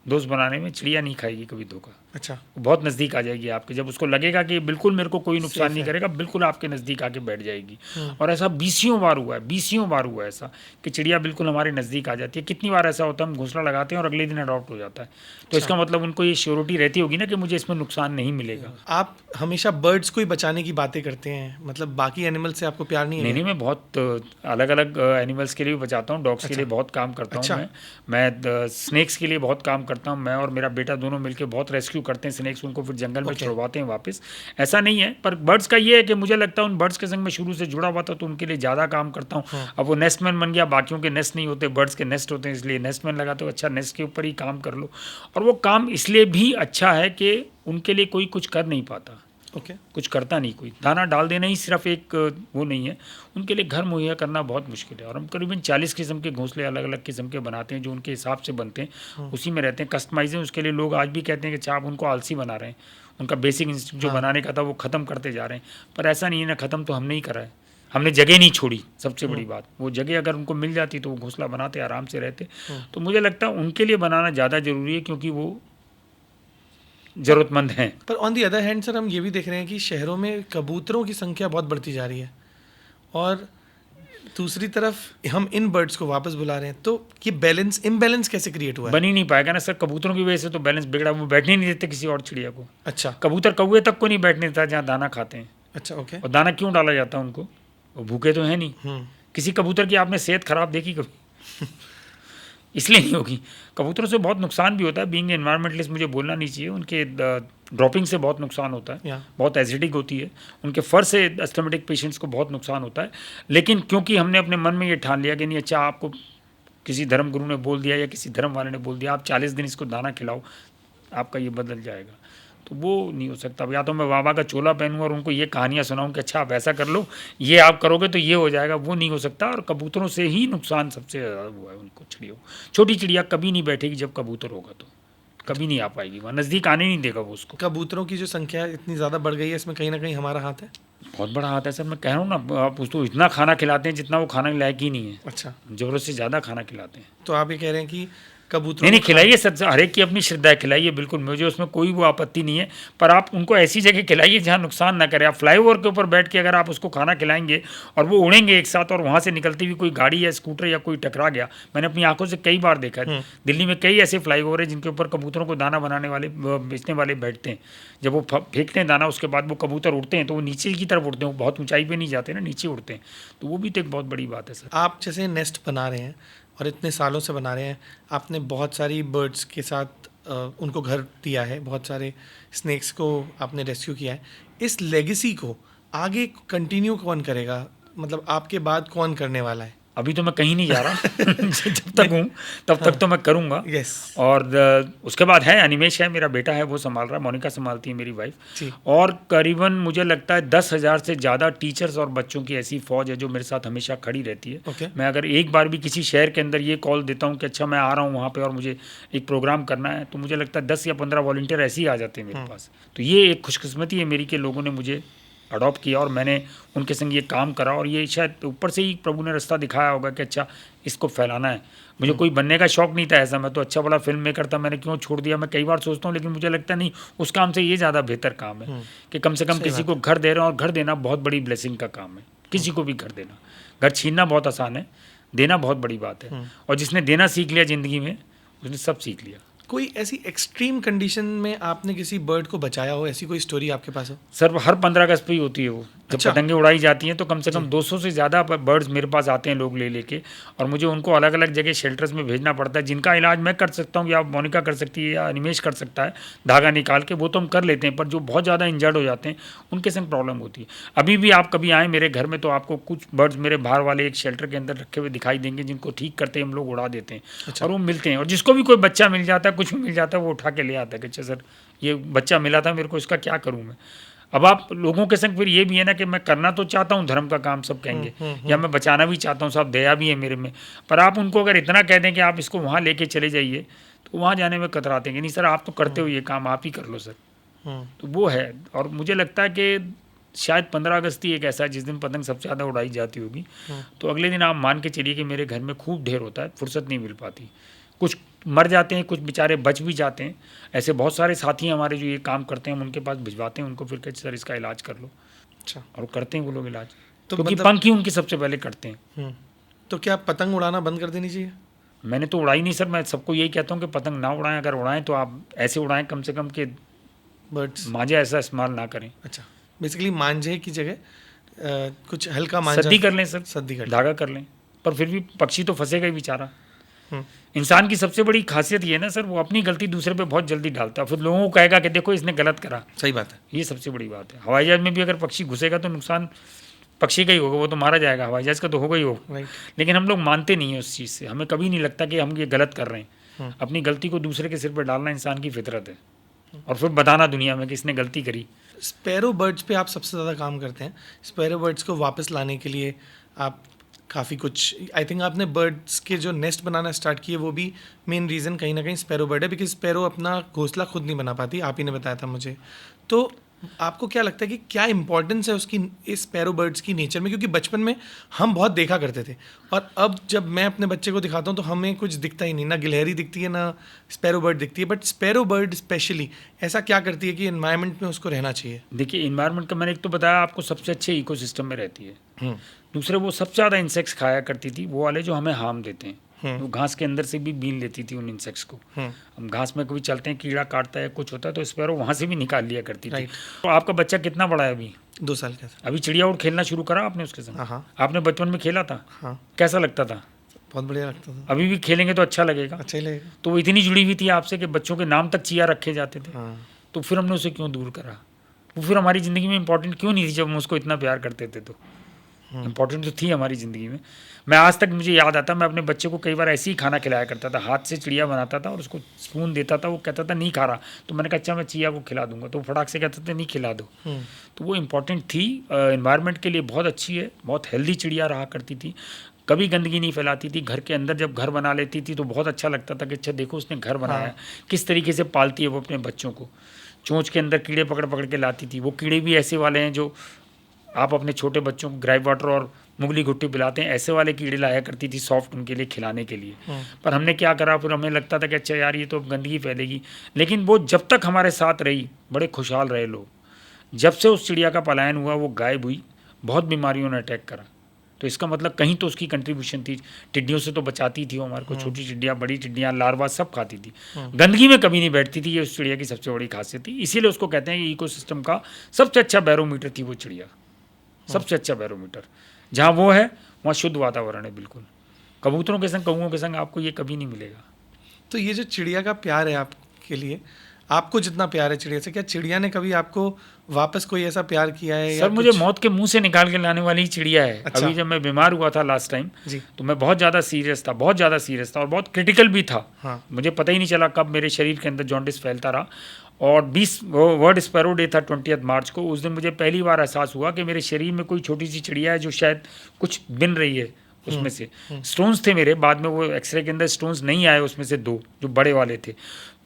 दोस्त बनाने में, चिड़िया नहीं खाएगी कभी धोखा। अच्छा। वो बहुत नज़दीक आ जाएगी आपके, जब उसको लगेगा कि बिल्कुल मेरे को कोई नुकसान नहीं है। करेगा, बिल्कुल आपके नज़दीक आके बैठ जाएगी। और ऐसा बीसियों बार हुआ है, बीसियों बार हुआ है ऐसा कि चिड़िया बिल्कुल हमारे नज़दीक आ जाती है। कितनी बार ऐसा होता है हम घोंसला लगाते हैं और अगले दिन अडॉप्ट हो जाता है। तो इसका मतलब उनको ये श्योरिटी रहती होगी ना कि मुझे इसमें नुकसान नहीं मिलेगा। आप हमेशा बर्ड्स को ही बचाने की बातें करते हैं, मतलब बाकी एनिमल से आपको प्यार नहीं है? नहीं, मैं बहुत अलग अलग एनिमल्स के लिए भी बचाता हूँ। डॉग्स के लिए बहुत काम करता हूँ मैं स्नेक्स के लिए बहुत काम करता हूँ। मैं और मेरा बेटा दोनों मिलकर बहुत रेस्क्यू करते हैं स्नेक्स, उनको फिर जंगल में छुड़वाते हैं वापस। ऐसा नहीं है, पर बर्ड्स का ये है कि मुझे लगता है उन बर्ड्स के संग में शुरू से जुड़ा हुआ था, तो उनके लिए ज़्यादा काम करता हूँ। अब वो नेस्टमैन बन गया, बाकियों के नेस्ट नहीं होते, बर्ड्स के नेस्ट होते हैं, इसलिए नेस्टमैन लगाते हो। अच्छा, नेस्ट के ऊपर ही काम कर लो। और वो काम इसलिए भी अच्छा है कि उनके लिए कोई कुछ कर नहीं पाता। कुछ करता नहीं कोई, दाना डाल देना ही सिर्फ एक वो नहीं है, उनके लिए घर मुहैया करना बहुत मुश्किल है। और हम करीबन 40 किस्म के घोंसले अलग अलग किस्म के बनाते हैं जो उनके हिसाब से बनते हैं, उसी में रहते हैं, कस्टमाइज हैं उसके लिए। लोग आज भी कहते हैं कि अच्छा आप उनको आलसी बना रहे हैं, उनका बेसिक इंस्टिंक्ट जो बनाने का था वो ख़त्म करते जा रहे हैं। पर ऐसा नहीं है ना, ख़त्म तो हमने ही करा है, हमने जगह नहीं छोड़ी। सबसे बड़ी बात वो जगह अगर उनको मिल जाती तो वो घोंसला बनाते, आराम से रहते। तो मुझे लगता है उनके लिए बनाना ज़्यादा ज़रूरी है, क्योंकि वो ज़रूरतमंद हैं। पर on the other hand sir, हम ये भी देख रहे हैं कि शहरों में कबूतरों की संख्या बहुत बढ़ती जा रही है, और दूसरी तरफ हम इन बर्ड्स को वापस बुला रहे हैं। तो ये बैलेंस, इम्बैलेंस कैसे क्रिएट हुआ है? बन ही नहीं पाएगा ना सर, कबूतरों की वजह से तो बैलेंस बिगड़ा। वो बैठने नहीं देते किसी और चिड़िया को। अच्छा। कबूतर कौवे तक को नहीं बैठने देता जहाँ दाना खाते हैं। अच्छा, ओके। और दाना क्यों डाला जाता है उनको? वो भूखे तो है नहीं। किसी कबूतर की आपने सेहत खराब देखी कभी? इसलिए नहीं होगी। कबूतरों से बहुत नुकसान भी होता है। बीइंग एनवायरमेंटलिस्ट मुझे बोलना नहीं चाहिए, उनके ड्रॉपिंग से बहुत नुकसान होता है, बहुत एसिडिक होती है, उनके फर से एस्थमेटिक पेशेंट्स को बहुत नुकसान होता है। लेकिन क्योंकि हमने अपने मन में ये ठान लिया कि नहीं, अच्छा आपको किसी धर्म गुरु ने बोल दिया या किसी धर्म वाले ने बोल दिया आप 40 दिन इसको दाना खिलाओ, आपका ये बदल जाएगा, तो वो नहीं हो सकता। या तो मैं बाबा का चोला पहनूँ और उनको ये कहानियाँ सुनाऊँ कि अच्छा आप ऐसा कर लो, ये आप करोगे तो ये हो जाएगा, वो नहीं हो सकता। और कबूतरों से ही नुकसान सबसे ज़्यादा हुआ है उनको, चिड़ियों। छोटी चिड़िया कभी नहीं बैठेगी जब कबूतर होगा, तो कभी नहीं आ पाएगी वहाँ, नज़दीक आने नहीं देगा वो उसको। कबूतरों की जो संख्या इतनी ज़्यादा बढ़ गई है, इसमें कहीं ना कहीं हमारा हाथ है। बहुत बड़ा हाथ है सर, मैं कह रहा हूँ ना, आप उसको इतना खाना खिलाते हैं जितना वो खाने के लायक ही नहीं है। अच्छा। ज़रूरत से ज़्यादा खाना खिलाते हैं। तो आप ये कह रहे हैं कि कबूतरों नहीं खिलाइए सर, हर एक की अपनी श्रद्धा है, खिलाइए बिल्कुल, मुझे उसमें कोई वो आपत्ति नहीं है। पर आप उनको ऐसी जगह खिलाइए जहाँ नुकसान ना करे। आप फ्लाईओवर के ऊपर बैठ के अगर आप उसको खाना खिलाएंगे और वो उड़ेंगे एक साथ, और वहाँ से निकलती हुई कोई गाड़ी या स्कूटर या कोई टकरा गया, मैंने अपनी आंखों से कई बार देखा है। दिल्ली में कई ऐसे फ्लाईओवर है जिनके ऊपर कबूतरों को दाना बनाने वाले, बेचने वाले बैठते हैं। जब वो फेंकते हैं दाना, उसके बाद वो कबूतर उड़ते हैं तो वो नीचे की तरफ उड़ते हैं, वो बहुत ऊंचाई पे नहीं जाते ना, नीचे उड़ते हैं। तो वो भी तो एक बहुत बड़ी बात है सर। आप जैसे नेस्ट बना रहे हैं और इतने सालों से बना रहे हैं, आपने बहुत सारी बर्ड्स के साथ उनको घर दिया है, बहुत सारे स्नेक्स को आपने रेस्क्यू किया है। इस लेगेसी को आगे कंटिन्यू कौन करेगा, मतलब आपके बाद कौन करने वाला है? अभी तो मैं कहीं नहीं जा रहा जब तक हूँ तब तक तो मैं करूँगा। Yes. और उसके बाद है अनिमेश है, मेरा बेटा है, वो संभाल रहा है, मोनिका संभालती है मेरी जी। वाइफ। और करीबन मुझे लगता है 10,000 से ज़्यादा टीचर्स और बच्चों की ऐसी फौज है जो मेरे साथ हमेशा खड़ी रहती है। Okay. मैं अगर एक बार भी किसी शहर के अंदर ये कॉल देता हूँ कि अच्छा मैं आ रहा हूँ वहाँ पे और मुझे एक प्रोग्राम करना है, तो मुझे लगता है 10 या 15 वॉलंटियर ऐसे ही आ जाते हैं मेरे पास। तो ये एक खुशकिस्मती है मेरी कि लोगों ने मुझे अडॉप्ट किया और मैंने उनके संग ये काम करा, और ये शायद ऊपर से ही प्रभु ने रास्ता दिखाया होगा कि अच्छा इसको फैलाना है। मुझे कोई बनने का शौक नहीं था ऐसा, मैं तो अच्छा बड़ा फिल्म मेकर था, मैंने क्यों छोड़ दिया मैं कई बार सोचता हूँ, लेकिन मुझे लगता नहीं, उस काम से ये ज़्यादा बेहतर काम है कि कम से कम किसी को घर दे रहे हैं, और घर देना बहुत बड़ी ब्लेसिंग का काम है। किसी को भी घर देना, घर छीनना बहुत आसान है, देना बहुत बड़ी बात है। और जिसने देना सीख लिया ज़िंदगी में, उसने सब सीख लिया। कोई ऐसी एक्सट्रीम कंडीशन में आपने किसी बर्ड को बचाया हो, ऐसी कोई स्टोरी आपके पास हो? सर हर 15 अगस्त पे ही होती है वो, जब अच्छा। पतंगे उड़ाई जाती हैं तो कम से कम 200 से ज़्यादा बर्ड्स मेरे पास आते हैं लोग ले लेके, और मुझे उनको अलग अलग जगह शेल्टर्स में भेजना पड़ता है, जिनका इलाज मैं कर सकता हूँ या मोनिका कर सकती है या अनिमेश कर सकता है धागा निकाल के, वो तो हम कर लेते हैं, पर जो बहुत ज़्यादा इंजर्ड हो जाते हैं उनके संग प्रॉब्लम होती है। अभी भी आप कभी आएँ मेरे घर में तो आपको कुछ बर्ड्स मेरे बाहर वाले एक शेल्टर के अंदर रखे हुए दिखाई देंगे, जिनको ठीक करते हम लोग उड़ा देते हैं। और वो मिलते हैं, और जिसको भी कोई बच्चा मिल जाता है, कुछ भी मिल जाता है, वो उठा के ले आता है कि अच्छा सर ये बच्चा मिला था मेरे को, इसका क्या करूँ मैं। अब आप लोगों के संग फिर ये भी है ना कि मैं करना तो चाहता हूँ धर्म का काम, सब कहेंगे, या मैं बचाना भी चाहता हूँ, सब दया भी है मेरे में, पर आप उनको अगर इतना कह दें कि आप इसको वहाँ लेके चले जाइए, तो वहाँ जाने में कतराते हैं कि नहीं सर आप तो करते हो ये काम, आप ही कर लो सर। तो वो है। और मुझे लगता है कि शायद 15 अगस्त ही एक ऐसा है जिस दिन पतंग सबसे ज़्यादा उड़ाई जाती होगी, तो अगले दिन आप मान के चलिए कि मेरे घर में खूब ढेर होता है, फुर्सत नहीं मिल पाती। कुछ मर जाते हैं, कुछ बेचारे बच भी जाते हैं। ऐसे बहुत सारे साथी हमारे जो ये काम करते हैं, हम उनके पास भिजवाते हैं, उनको फिर कहते सर इसका इलाज कर लो। अच्छा। और करते हैं वो लोग इलाज, तो क्योंकि मतलब- पंख ही उनके सबसे पहले कटते हैं। तो क्या पतंग उड़ाना बंद कर देनी चाहिए? मैंने तो उड़ाई नहीं सर, मैं सबको यही कहता हूँ कि पतंग ना उड़ाएं, अगर उड़ाएं तो आप ऐसे उड़ाएं कम से कम कि बर्ड्स। मांझा ऐसा इस्तेमाल ना करें। अच्छा, बेसिकली मांझे की जगह कुछ हल्का मांझा, सद्दी कर लें सर, सद्दी कर लें। धागा कर लें, पर फिर भी पक्षी तो फंसेगा ही बेचारा। इंसान की सबसे बड़ी खासियत ये है ना सर, वो अपनी गलती दूसरे पे बहुत जल्दी डालता है, फिर लोगों को कहेगा कि देखो इसने गलत करा। सही बात है। ये सबसे बड़ी बात है। हवाई जहाज में भी अगर पक्षी घुसेगा तो नुकसान पक्षी का ही होगा, वो तो मारा जाएगा, हवाई जहाज का तो होगा ही होगा। राइट। लेकिन हम लोग मानते नहीं हैं उस चीज़ से, हमें कभी नहीं लगता कि हम ये गलत कर रहे हैं। अपनी गलती को दूसरे के सिर पर डालना इंसान की फितरत है, और फिर बताना दुनिया में कि इसने गलती करी। स्पैरो बर्ड्स पे आप सबसे ज़्यादा काम करते हैं। स्पैरो बर्ड्स को वापस लाने के लिए आप काफ़ी कुछ, आई थिंक आपने बर्ड्स के जो नेस्ट बनाना स्टार्ट किए वो भी मेन रीज़न कहीं ना कहीं स्पैरो बर्ड है, बिकॉज स्पैरो अपना घोंसला खुद नहीं बना पाती, आप ही ने बताया था मुझे। तो आपको क्या लगता है कि क्या इंपॉर्टेंस है उसकी इस स्पैरो बर्ड्स की नेचर में? क्योंकि बचपन में हम बहुत देखा करते थे, और अब जब मैं अपने बच्चे को दिखाता हूँ तो हमें कुछ दिखता ही नहीं, ना गिलहरी दिखती है ना स्पैरो बर्ड दिखती है, बट स्पैरो बर्ड स्पेशली ऐसा क्या करती है कि एनवायरनमेंट में उसको रहना चाहिए? देखिए इन्वायरमेंट का मैंने एक तो बताया आपको, सबसे अच्छे इकोसिस्टम में रहती है। दूसरे वो सबसे ज़्यादा इंसेक्ट्स खाया करती थी, वो वाले जो हमें हार्म देते हैं। वो घास के अंदर से भी बीन लेती थी उन इंसेक्ट्स को। हम घास में कभी चलते हैं, कीड़ा काटता है, कुछ होता है, तो स्पैरो वहाँ से भी निकाल लिया करती थी। तो आपका बच्चा कितना बड़ा है अभी? 2 साल का था। अभी चिड़िया उड़ खेलना शुरू करा आपने उसके साथ? हाँ। आपने बचपन में खेला था? हाँ, कैसा लगता था? बहुत बढ़िया लगता था। अभी भी खेलेंगे तो अच्छा लगेगा। अच्छा ही लगेगा। तो वो इतनी जुड़ी हुई थी आपसे कि बच्चों के नाम तक चिया रखे जाते थे। हाँ। तो फिर हमने उसे क्यों दूर करा? वो फिर हमारी ज़िंदगी में इंपॉर्टेंट क्यों नहीं थी जब हम उसको इतना प्यार करते थे? तो इंपॉर्टेंट तो थी हमारी ज़िंदगी में। मैं आज तक, मुझे याद आता, मैं अपने बच्चे को कई बार ऐसे ही खाना खिलाया करता था, हाथ से चिड़िया बनाता था और उसको स्पून देता था, वो कहता था नहीं खा रहा, तो मैंने कहा अच्छा मैं चिड़िया को खिला दूंगा, तो वो फटाक से कहता था नहीं खिला दो। तो वो इंपॉर्टेंट थी, एनवायरनमेंट के लिए बहुत अच्छी है, बहुत हेल्दी चिड़िया रहा करती थी, कभी गंदगी नहीं फैलाती थी। घर के अंदर जब घर बना लेती थी तो बहुत अच्छा लगता था कि अच्छा देखो उसने घर बनाया, किस तरीके से पालती है वो अपने बच्चों को। चोंच के अंदर कीड़े पकड़ पकड़ के लाती थी। वो कीड़े भी ऐसे वाले हैं जो आप अपने छोटे बच्चों को ग्राइप वाटर और मुगली घुट्टी पिलाते हैं, ऐसे वाले कीड़े लाया करती थी सॉफ्ट उनके लिए खिलाने के लिए। पर हमने क्या करा, फिर हमें लगता था कि अच्छा यार ये तो गंदगी फैलेगी, लेकिन वो जब तक हमारे साथ रही बड़े खुशहाल रहे लोग। जब से उस चिड़िया का पलायन हुआ वो गायब हुई, बहुत बीमारियों ने अटैक करा। तो इसका मतलब कहीं तो उसकी कंट्रीब्यूशन थी। टिड्डियों से तो बचाती थी वो हमारे को, छोटी टिड्डियाँ, बड़ी टिड्डियाँ, लार्वा सब खाती थी, गंदगी में कभी नहीं बैठती थी। ये उस चिड़िया की सबसे बड़ी खासियत थी, इसीलिए उसको कहते हैं कि इकोसिस्टम का सबसे अच्छा बैरोमीटर थी वो चिड़िया। सबसे अच्छा बैरोमीटर जहाँ वो है वहाँ शुद्ध वातावरण है बिल्कुल। कबूतरों के संग, कौओं के संग आपको ये कभी नहीं मिलेगा। तो ये जो चिड़िया का प्यार है आपके लिए, आपको जितना प्यार है चिड़िया से, क्या चिड़िया ने कभी आपको वापस कोई ऐसा प्यार किया है? सर मुझे मौत के मुंह से निकाल के लाने वाली चिड़िया है। अच्छा। अभी जब मैं बीमार हुआ था लास्ट टाइम, जी। तो मैं बहुत ज़्यादा सीरियस था, बहुत ज़्यादा सीरियस था और बहुत क्रिटिकल भी था। हाँ। मुझे पता ही नहीं चला कब मेरे शरीर के अंदर जॉन्डिस फैलता रहा। और 20 वर्ल्ड स्पैरो डे था 20 मार्च को। उस दिन मुझे पहली बार एहसास हुआ कि मेरे शरीर में कोई छोटी सी चिड़िया है जो शायद कुछ बिन रही है उसमें से। स्टोन्स थे मेरे, बाद में वो एक्सरे के अंदर स्टोन्स नहीं आए उसमें से 2 जो बड़े वाले थे।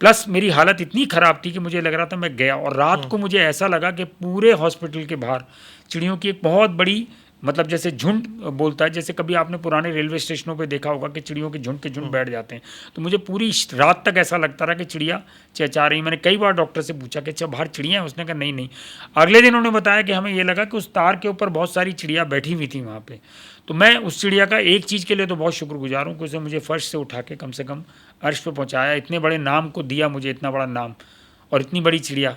प्लस मेरी हालत इतनी ख़राब थी कि मुझे लग रहा था मैं गया। और रात को मुझे ऐसा लगा कि पूरे हॉस्पिटल के बाहर चिड़ियों की एक बहुत बड़ी, मतलब जैसे झुंड बोलता है, जैसे कभी आपने पुराने रेलवे स्टेशनों पे देखा होगा कि चिड़ियों के झुंड बैठ जाते हैं। तो मुझे पूरी रात तक ऐसा लगता रहा कि चिड़िया चहचहा रही। मैंने कई बार डॉक्टर से पूछा कि अच्छा बाहर चिड़िया है? उसने कहा नहीं नहीं। अगले दिन उन्होंने बताया कि हमें ये लगा कि उस तार के ऊपर बहुत सारी चिड़िया बैठी हुई थी वहाँ पर। तो मैं उस चिड़िया का एक चीज़ के लिए तो बहुत शुक्रगुजार हूँ कि उसने मुझे फर्श से उठा के कम से कम अर्श पे पहुँचाया, इतने बड़े नाम को दिया मुझे, इतना बड़ा नाम और इतनी बड़ी चिड़िया।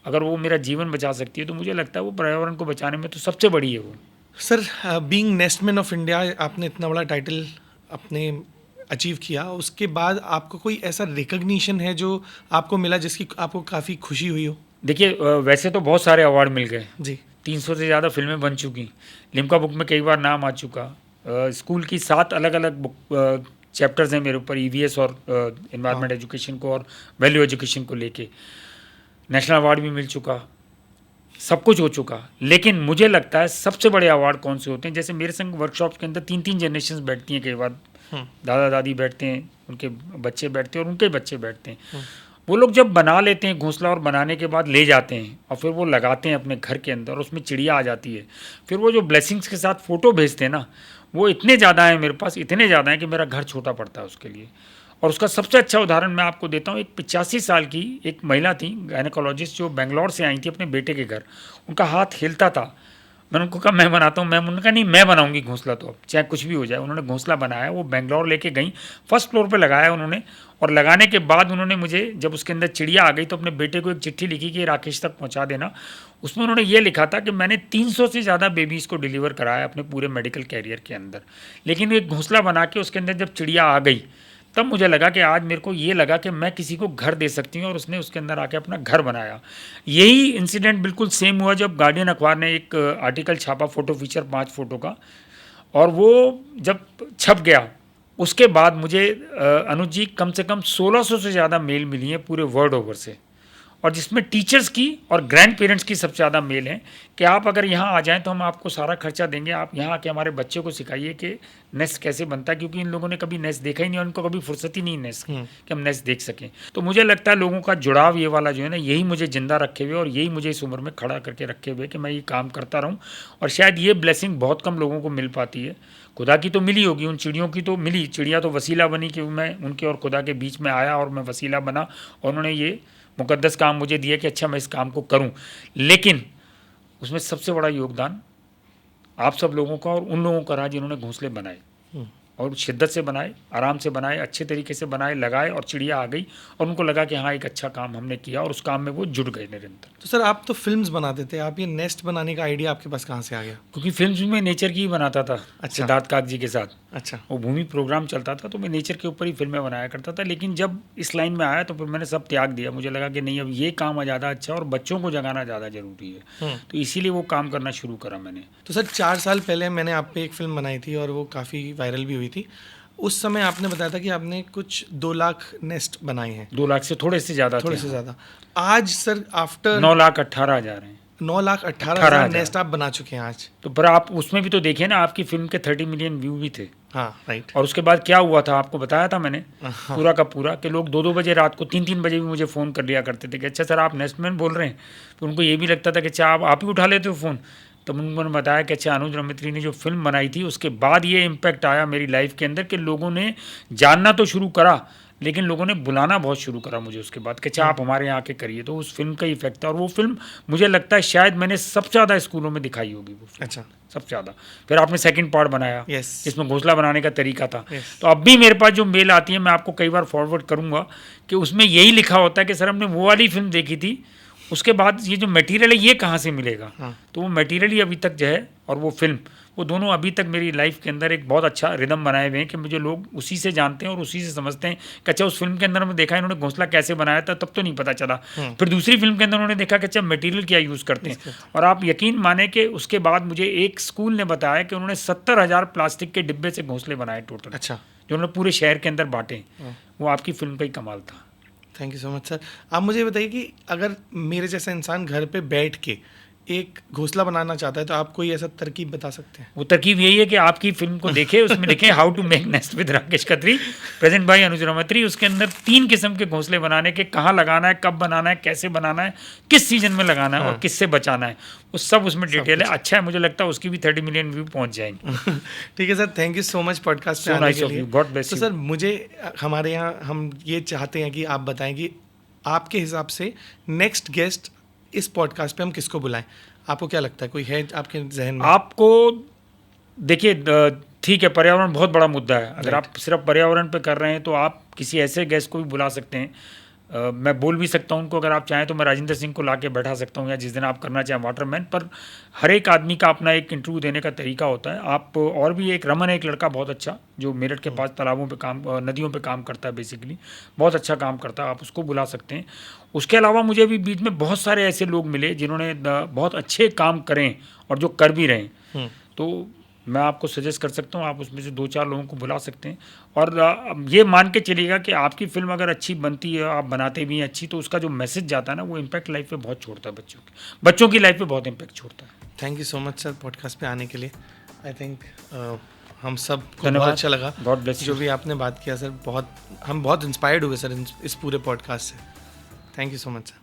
अगर वो मेरा जीवन बचा सकती है तो मुझे लगता है वो पर्यावरण को बचाने में तो सबसे बड़ी है वो। सर, बीइंग नेस्टमैन ऑफ इंडिया, आपने इतना बड़ा टाइटल अपने अचीव किया, उसके बाद आपको कोई ऐसा रिकग्निशन है जो आपको मिला जिसकी आपको काफ़ी खुशी हुई हो? देखिए वैसे तो बहुत सारे अवार्ड मिल गए जी। 300 से ज़्यादा फिल्में बन चुकी, लिम्का बुक में कई बार नाम आ चुका। स्कूल की 7 अलग अलग बुक चैप्टर्स हैं मेरे ऊपर, EVS और एनवायरनमेंट एजुकेशन को और वैल्यू एजुकेशन को लेके। नेशनल अवार्ड भी मिल चुका, सब कुछ हो चुका। लेकिन मुझे लगता है सबसे बड़े अवार्ड कौन से होते हैं, जैसे मेरे संग वर्कशॉप्स के अंदर 3-3 जनरेशन बैठती हैं। कई बार दादा दादी बैठते हैं, उनके बच्चे बैठते हैं और उनके बच्चे बैठते हैं। वो लोग जब बना लेते हैं घोंसला और बनाने के बाद ले जाते हैं और फिर वो लगाते हैं अपने घर के अंदर और उसमें चिड़िया आ जाती है। फिर वो जो ब्लेसिंग्स के साथ फ़ोटो भेजते हैं ना, वो इतने ज़्यादा हैं मेरे पास, इतने ज़्यादा हैं कि मेरा घर छोटा पड़ता है उसके लिए। और उसका सबसे अच्छा उदाहरण मैं आपको देता हूँ। एक 85 साल की एक महिला थी, गायनेकोलॉजिस्ट, जो बेंगलोर से आई थी अपने बेटे के घर। उनका हाथ हिलता था। मैंने उनको कहा मैं बनाता हूँ, मैं उन्होंने कहा नहीं मैं बनाऊंगी घोंसला, तो अब चाहे कुछ भी हो जाए। उन्होंने घोंसला बनाया, वो बेंगलोर लेके गई, फर्स्ट फ्लोर पे लगाया उन्होंने। और लगाने के बाद उन्होंने मुझे, जब उसके अंदर चिड़िया आ गई तो अपने बेटे को एक चिट्ठी लिखी कि राकेश तक पहुँचा देना। उसमें उन्होंने ये लिखा था कि मैंने 300 से ज़्यादा बेबीज़ को डिलीवर कराया अपने पूरे मेडिकल कैरियर के अंदर, लेकिन एक घोंसला बना के उसके अंदर जब चिड़िया आ गई तब मुझे लगा कि आज मेरे को ये लगा कि मैं किसी को घर दे सकती हूँ। और उसने उसके अंदर आके अपना घर बनाया। यही इंसिडेंट बिल्कुल सेम हुआ जब गार्डियन अखबार ने एक आर्टिकल छापा, फ़ोटो फीचर 5 फ़ोटो का, और वो जब छप गया उसके बाद मुझे अनुज जी कम से कम 1600 से ज़्यादा मेल मिली हैं पूरे वर्ल्ड ओवर से, और जिसमें टीचर्स की और ग्रैंड पेरेंट्स की सबसे ज़्यादा मेल है कि आप अगर यहाँ आ जाएं तो हम आपको सारा खर्चा देंगे, आप यहाँ आके हमारे बच्चे को सिखाइए कि नेस्ट कैसे बनता है, क्योंकि इन लोगों ने कभी नेस्ट देखा ही नहीं और उनको कभी फुर्सत ही नहीं नेस्ट की कि हम नेस्ट देख सकें। तो मुझे लगता है लोगों का जुड़ाव ये वाला जो है ना, यही मुझे ज़िंदा रखे हुए और यही मुझे इस उम्र में खड़ा करके रखे हुए कि मैं ये काम करता रहूँ। और शायद ये ब्लेसिंग बहुत कम लोगों को मिल पाती है। खुदा की तो मिली होगी, उन चिड़ियों की तो मिली, चिड़िया तो वसीला बनी कि मैं उनके और खुदा के बीच में आया और मैं वसीला बना और उन्होंने ये मुकद्दस काम मुझे दिया कि अच्छा मैं इस काम को करूं। लेकिन उसमें सबसे बड़ा योगदान आप सब लोगों का और उन लोगों का रहा जिन्होंने घोंसले बनाए और शिद्दत से बनाए, आराम से बनाए, अच्छे तरीके से बनाए, लगाए, और चिड़िया आ गई और उनको लगा कि हाँ एक अच्छा काम हमने किया और उस काम में वो जुड़ गए निरंतर। तो सर आप तो फिल्म्स बनाते थे, आप ये नेस्ट बनाने का आइडिया आपके पास कहाँ से आ गया? क्योंकि फिल्म में नेचर की ही बनाता था। अच्छा। सिद्धार्थ काक जी के साथ अच्छा। वो भूमि प्रोग्राम चलता था तो मैं नेचर के ऊपर ही फिल्में बनाया करता था। लेकिन जब इस लाइन में आया तो फिर मैंने सब त्याग दिया। मुझे लगा कि नहीं अब ये काम ज़्यादा अच्छा और बच्चों को जगाना ज़्यादा ज़रूरी है, तो इसीलिए वो काम करना शुरू करा मैंने। तो सर 4 साल पहले मैंने आप पे एक फिल्म बनाई थी और वो काफ़ी वायरल भी हुई थी। उस समय आपने बताया था कि आपने कुछ 2 लाख नेस्ट बनाए हैं। 2 लाख से थोड़े से ज़्यादा, थोड़े से ज़्यादा। आज सर आफ्टर 9,18,000 हैं। 9,18,000 नेस्ट आप बना चुके हैं आज। तो पर आप उसमें भी तो देखिए ना, आपकी फिल्म के 30 मिलियन व्यू भी थे। हाँ राइट। और उसके बाद क्या हुआ था आपको बताया था मैंने पूरा का पूरा, कि लोग 2-2 बजे रात को, 3-3 बजे भी मुझे फ़ोन कर लिया करते थे कि अच्छा सर आप नेस्टमैन बोल रहे हैं। तो उनको ये भी लगता था कि अच्छा आप ही उठा लेते हो फ़ोन। तो उन्होंने बताया कि अच्छा अनुज रमित्री ने जो फिल्म बनाई थी उसके बाद ये इम्पैक्ट आया मेरी लाइफ के अंदर कि लोगों ने जानना तो शुरू करा, लेकिन लोगों ने बुलाना बहुत शुरू करा मुझे उसके बाद कि अच्छा आप हमारे यहाँ आके करिए। तो उस फिल्म का इफेक्ट था। और वो फिल्म मुझे लगता है शायद मैंने सबसे ज़्यादा स्कूलों में दिखाई होगी वो फिल्म। अच्छा। सबसे ज़्यादा। फिर आपने सेकंड पार्ट बनाया जिसमें घोंसला बनाने का तरीका था। Yes. तो अब भी मेरे पास जो मेल आती है मैं आपको कई बार फॉरवर्ड करूँगा कि उसमें यही लिखा होता है कि सर हमने वो वाली फिल्म देखी थी, उसके बाद ये जो मटेरियल है ये कहाँ से मिलेगा। हाँ। तो वो मटेरियल ही अभी तक जो है और वो फिल्म, वो दोनों अभी तक मेरी लाइफ के अंदर एक बहुत अच्छा रिदम बनाए हुए हैं कि मुझे लोग उसी से जानते हैं और उसी से समझते हैं कि अच्छा उस फिल्म के अंदर हमने देखा इन्होंने घोंसला कैसे बनाया था, तब तो नहीं पता चला। फिर दूसरी फिल्म के अंदर उन्होंने देखा कि अच्छा मटेरियल क्या यूज़ करते हैं। और आप यकीन माने कि उसके बाद मुझे एक स्कूल ने बताया कि उन्होंने 70,000 प्लास्टिक के डिब्बे से घोंसले बनाए टोटल, अच्छा, जो उन्होंने पूरे शहर के अंदर बांटे। वो आपकी फिल्म का ही कमाल था। Thank you so much sir. आप मुझे बताइए कि अगर मेरे जैसा इंसान घर पे बैठ के एक घोंसला बनाना चाहता है तो आप कोई ऐसा तरकीब बता सकते हैं? वो तरकीब यही है कि आपकी फिल्म को देखें, उसमें देखें how to make nest with Rakesh Khatri, present by Anuj रमत्री। उसके अंदर 3 किस्म के घोंसले बनाने के, कहाँ लगाना है, कब बनाना है, कैसे बनाना है, किस सीजन में लगाना है और किससे बचाना है, वो सब उसमें डिटेल है। अच्छा है, मुझे लगता है उसकी भी 30 मिलियन व्यू पहुंच जाएंगे। ठीक है sir, thank you so much podcast पे So आने nice के of लिए। you. God bless तो you. सर मुझे हमारे यहाँ हम ये चाहते हैं कि आप बताएं कि आपके हिसाब से नेक्स्ट गेस्ट इस पॉडकास्ट पे हम किसको बुलाएं? आपको क्या लगता है, कोई है आपके जहन में? आपको देखिए, ठीक है, पर्यावरण बहुत बड़ा मुद्दा है। अगर आप सिर्फ पर्यावरण पे कर रहे हैं तो आप किसी ऐसे गेस्ट को भी बुला सकते हैं। मैं बोल भी सकता हूँ उनको, अगर आप चाहें तो मैं राजेंद्र सिंह को ला के बैठा सकता हूँ, या जिस दिन आप करना चाहें वाटरमैन। पर हर एक आदमी का अपना एक इंटरव्यू देने का तरीका होता है। आप और भी एक रमन है, एक लड़का बहुत अच्छा, जो मेरठ के पास तालाबों पे काम, नदियों पे काम करता है, बेसिकली बहुत अच्छा काम करता है, आप उसको बुला सकते हैं। उसके अलावा मुझे भी बीच में बहुत सारे ऐसे लोग मिले जिन्होंने बहुत अच्छे काम करें और जो कर भी रहे हैं। तो मैं आपको सजेस्ट कर सकता हूँ, आप उसमें से 2-4 लोगों को बुला सकते हैं। और ये मान के चलिएगा कि आपकी फिल्म अगर अच्छी बनती है, आप बनाते भी हैं अच्छी, तो उसका जो मैसेज जाता है ना, वो इम्पैक्ट लाइफ पे बहुत छोड़ता है, बच्चों की लाइफ पे बहुत इम्पैक्ट छोड़ता है। Thank you so much sir podcast पे आने के लिए। आई थिंक हम सब को धन्यवाद। बहुत अच्छा लगा God bless you. जो भी आपने बात किया सर। हम बहुत इंस्पायर्ड हुए सर इस पूरे पॉडकास्ट से। Thank you so much sir.